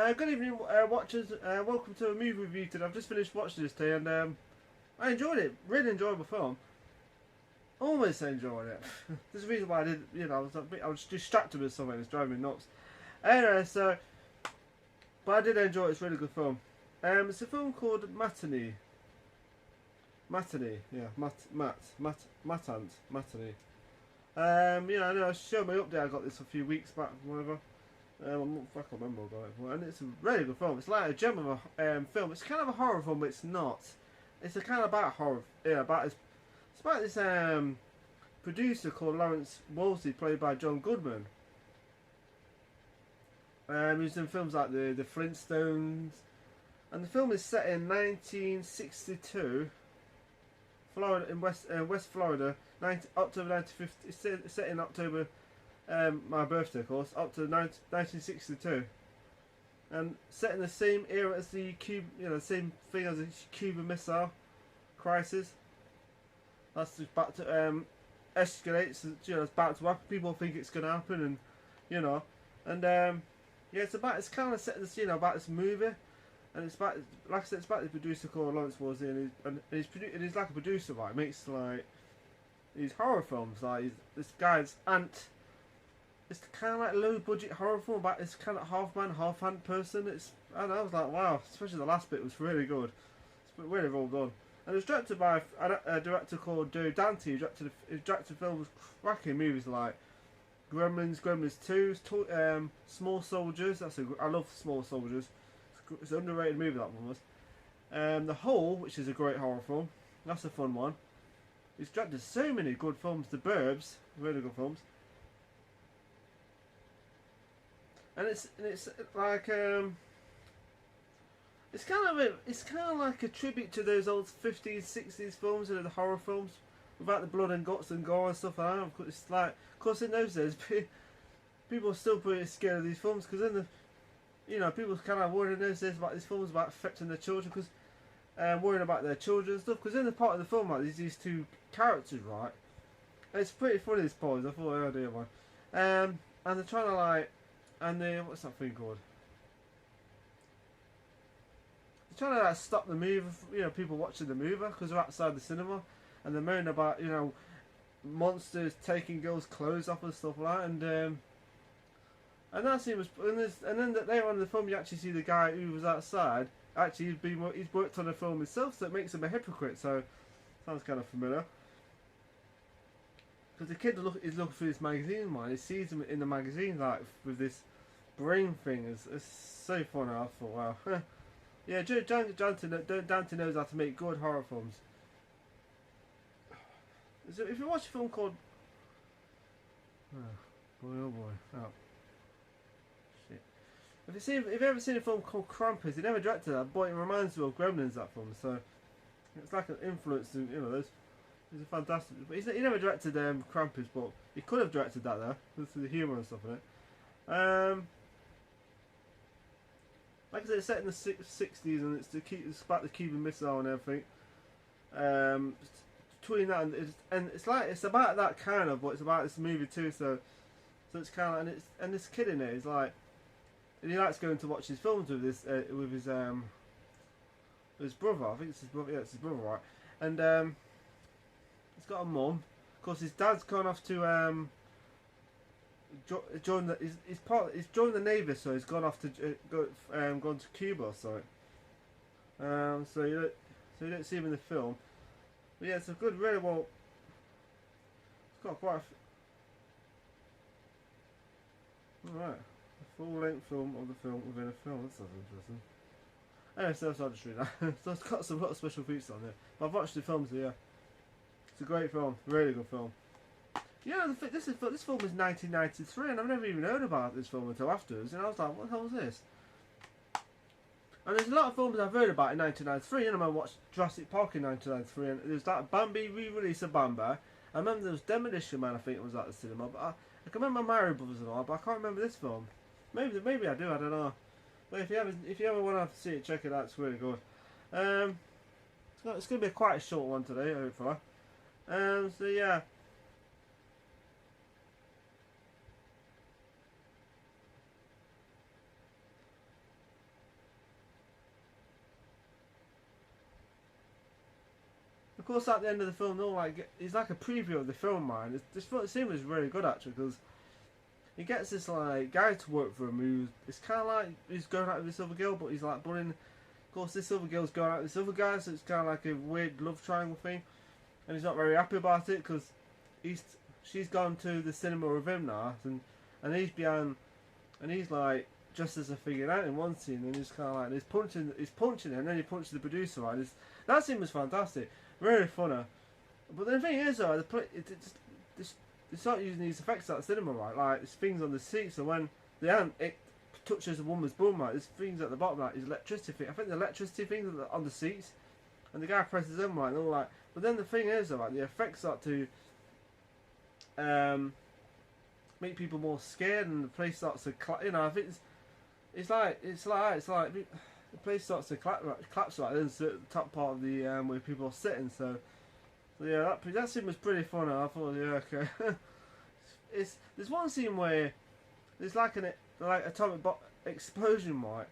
Good evening, watchers. Welcome to a movie review today. I've just finished watching this today, and I enjoyed it. Really enjoyable film. Almost enjoyed it. There's a reason why I did. You know, I was distracted with something. It's driving me nuts. Anyway, but I did enjoy it. It's a really good film. It's a film called Matinee. Matinee, yeah, Matinee. Yeah, I know. I showed my update. I got this a few weeks back, whatever. I can't remember what I got it for. And it's a really good film. It's like a gem of a film. It's kind of a horror film, but it's not. It's a kind of about horror. Yeah, it's about this producer called Lawrence Wolsey, played by John Goodman. He's in films like the Flintstones, and the film is set in 1962, Florida, in West Florida, October 1950. It's set in October. My birthday, of course, up to 1962, and set in the same era as the same thing as the Cuban Missile Crisis. That's just back to escalates. It's back to happen. People think it's going to happen, and yeah, it's kind of set this, about this movie, and it's about, like I said, it's about the producer called Lawrence Wolsey, and he's like a producer, right? He makes like these horror films, like this guy's Ant. It's kind of like a low budget horror film about this kind of half man, half hand person. I don't know, I was like, wow, especially the last bit was really good. It's really well done. And it was directed by a director called Joe Dante, who directed films, cracking movies like Gremlins 2, Small Soldiers. I love Small Soldiers. It's an underrated movie, that one was. The Hole, which is a great horror film. That's a fun one. He's directed so many good films. The Burbs, really good films. And it's like it's kind of like a tribute to those old 50s, 60s films, the horror films without the blood and guts and gore and stuff like that. It's like, of course, in those days, people are still pretty scared of these films because people kind of worried in those days about these films about affecting their children, because worrying about their children and stuff. Because in the part of the film, like these two characters, right? And it's pretty funny, this part. I thought, oh dear, man. And they're trying to like. And what's that thing called? They're trying to like, stop the movie, people watching the movie because they're outside the cinema, and they're moaning about monsters taking girls' clothes off and stuff like that. And that scene was, and then later on in the film, you actually see the guy who was outside. Actually, he's worked on the film himself, so it makes him a hypocrite. So sounds kind of familiar. Because the kid is looking through this magazine, man. He sees him in the magazine, like with this brain thing. It's so funny. I thought, wow. Yeah, Dante knows how to make good horror films. So if you watch a film called, oh boy, oh shit. If you've ever seen a film called Krampus, he never directed that, but it reminds me of Gremlins, that film. So it's like an influence to those. He's a fantastic. But he never directed Krampus, but he could have directed that though, with the humour and stuff in it. Like I said, it's set in the 60s, and it's about the Cuban Missile and everything. Between that and it's about that kind of, but it's about this movie too. So it's kind of, and this kid in it is like, and he likes going to watch his films with his brother. I think it's his brother. Yeah, it's his brother, right? And he's got a mum. Of course, his dad's gone off to join the. He's joined the Navy, so he's gone off to gone to Cuba. Sorry. So you don't see him in the film. But yeah, it's a good, really well. It's got quite a. Alright, a full-length film of the film within a film. That sounds interesting. Anyway, so I'll just read that. So it's got a lot of special features on there. But I've watched the film, so yeah. It's a great film, really good film. This film is 1993, and I've never even heard about this film until afterwards. And I was like, what the hell is this? And there's a lot of films I've heard about in 1993. I watched Jurassic Park in 1993, and there's that Bambi re-release of Bambi. I remember there was Demolition Man, I think it was at the cinema. But I can remember Mario Brothers and all, but I can't remember this film. Maybe I do, I don't know. But if you ever want to see it, check it out. It's really good. It's going to be quite a short one today, hopefully. So yeah. of course, at the end of the film, they'll like it's like a preview of the film, man. This scene was really good actually because he gets this like guy to work for him who's it's kind of like he's going out with this other girl, but he's like bullying. Of course, this other girl's going out with this other guy, so it's kind of like a weird love triangle thing, and he's not very happy about it because she's gone to the cinema with him now, and he's behind, and he's like just as a figure out in one scene, and he's kind of like he's punching her, and then he punches the producer. Right, that scene was fantastic, really funny. But the thing is, though, they start using these effects at the cinema, right? Like there's things on the seats, and when the ant it touches a woman's bum, right? There's things at the bottom, like is electricity thing. I think the electricity things are on the seats, and the guy presses them, right? And all like, but then the thing is, though, like the effects start to make people more scared, and the place starts to I think it's like the place starts to collapse right then, so the top part of the where people are sitting. So yeah, that scene was pretty funny. I thought, yeah, okay. There's one scene where there's like an atomic explosion, right?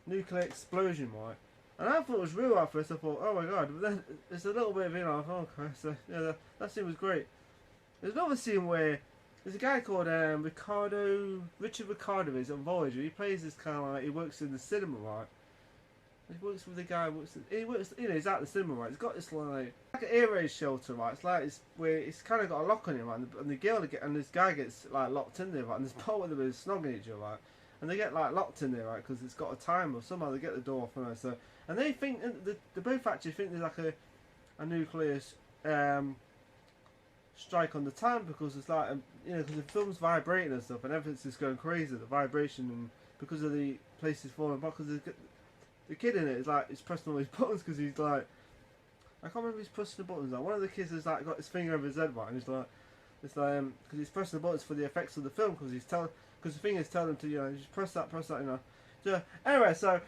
Nuclear explosion, right? And I thought it was real at first. I thought, oh my god. But then it's a little bit of I thought, okay. So yeah, that scene was great. There's another scene where there's a guy called Richard Ricardo is on Voyager. He plays this kind of like, he works in the cinema, right? He works with the guy, he's at the cinema, right? He's got this like an air raid shelter, right? It's like where it's kind of got a lock on it, right? And the girl and this guy gets like locked in there, right? And there's part where they're snogging each other, right? And they get like locked in there, right? Because it's got a timer. Somehow they get the door off, so and they think they both actually think there's like a nuclear strike on the time because it's like because the film's vibrating and stuff, and everything's just going crazy. The vibration and because of the places falling apart, because the kid in it is like he's pressing all these buttons because he's like I can't remember if he's pressing the buttons. Like one of the kids has like got his finger over his head, right, and he's like it's like because he's pressing the buttons for the effects of the film because the thing is telling him to just press that, So anyway, so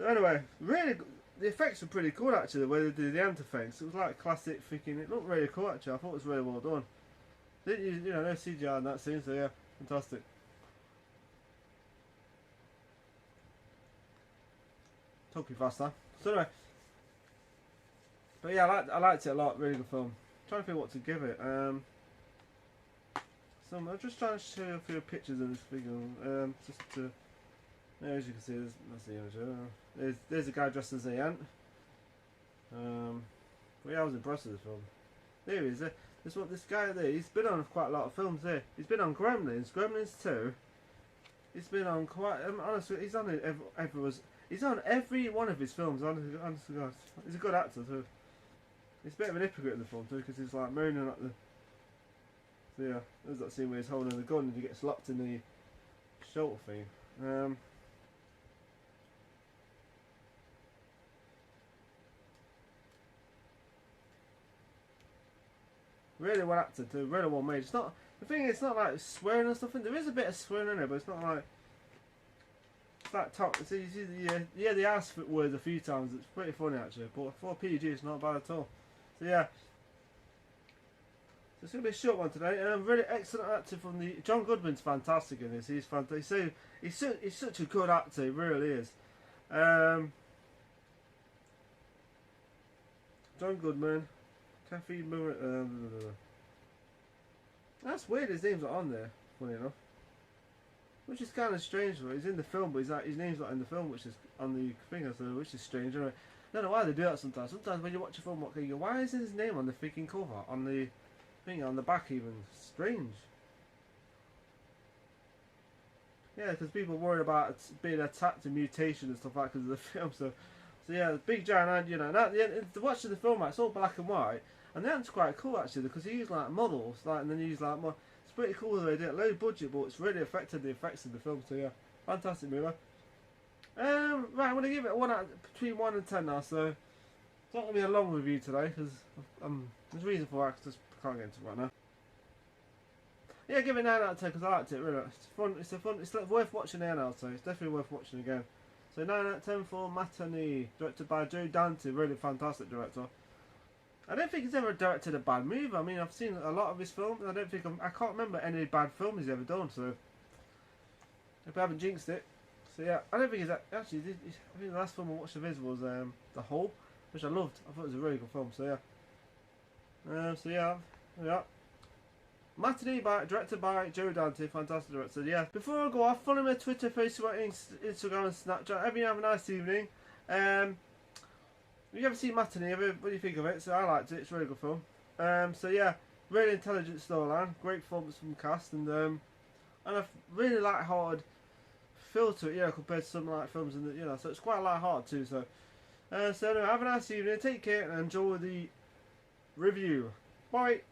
anyway, really the effects were pretty cool actually. The way they did the ant effects, it was like classic thinking. It looked really cool actually. I thought it was really well done. Didn't no CGI in that scene, so yeah, fantastic. Talking faster. So anyway, but yeah, I liked it a lot. Really good film. I'm trying to think what to give it. So I'm just trying to show you a few pictures of this figure. Just to, as you can see, that's the image. There's a guy dressed as a ant. But yeah, I was impressed with this film. There he is. This guy there. He's been on quite a lot of films there. He's been on Gremlins 2. He's been on quite. Honestly, he's on He's on every one of his films. Honestly, God, he's a good actor too. He's a bit of an hypocrite in the film too, because he's like moaning at the. So yeah, there's that scene where he's holding the gun and he gets locked in the shelter thing. Really well acted too, really well made. It's not the thing. It's not like swearing or something. There is a bit of swearing in it, but it's not like. That top, so you see the ass words a few times. It's pretty funny actually, but for PG it's not bad at all. So yeah, so it's gonna be a short one today. Really excellent actor from the John Goodman's fantastic in this. He's fantastic. He's such a good actor. He really is. John Goodman, Kathy Murray. That's weird. His name's not on there. Funny enough. Which is kind of strange. He's in the film, but his name's not in the film, which is on the thing, so which is strange. Anyway, I don't know why they do that sometimes. Sometimes when you watch a film, you go, why isn't his name on the freaking cover, on the thing, on the back even? Strange. Yeah, because people worry about being attacked and mutation and stuff like that because of the film. So yeah, the big giant ant, and at the end, watching the film, it's all black and white, and the ant's quite cool actually because he used like models, and then he used like more. Pretty cool the way they did it. Low budget, but it's really affected the effects of the film. So yeah, fantastic movie. Right, I'm gonna give it between 1 and 10 now. So it's not gonna be a long review today because there's a reason for that. Cause I can't get into it right now. Yeah, give it 9 out of 10 because I liked it. Really, it's fun. It's worth watching again. I'll say it's definitely worth watching again. So 9 out of 10 for Matinee, directed by Joe Dante. Really fantastic director. I don't think he's ever directed a bad movie. I mean, I've seen a lot of his films. I can't remember any bad film he's ever done. So, if I haven't jinxed it. So yeah, I don't think he's actually. I think the last film I watched of his was The Hole. which I loved. I thought it was a really good film. So yeah. Matinee directed by Joe Dante, fantastic director. Yeah. Before I go off, follow me on Twitter, Facebook, Instagram, and Snapchat. Everyone have a nice evening. If you ever seen Matinee, what do you think of it? So I liked it. It's a really good film. So yeah, really intelligent storyline, great performance from the cast, and a really light-hearted feel to it, compared to some light films, and so it's quite light-hearted too. So anyway, have a nice evening, take care, and enjoy the review. Bye.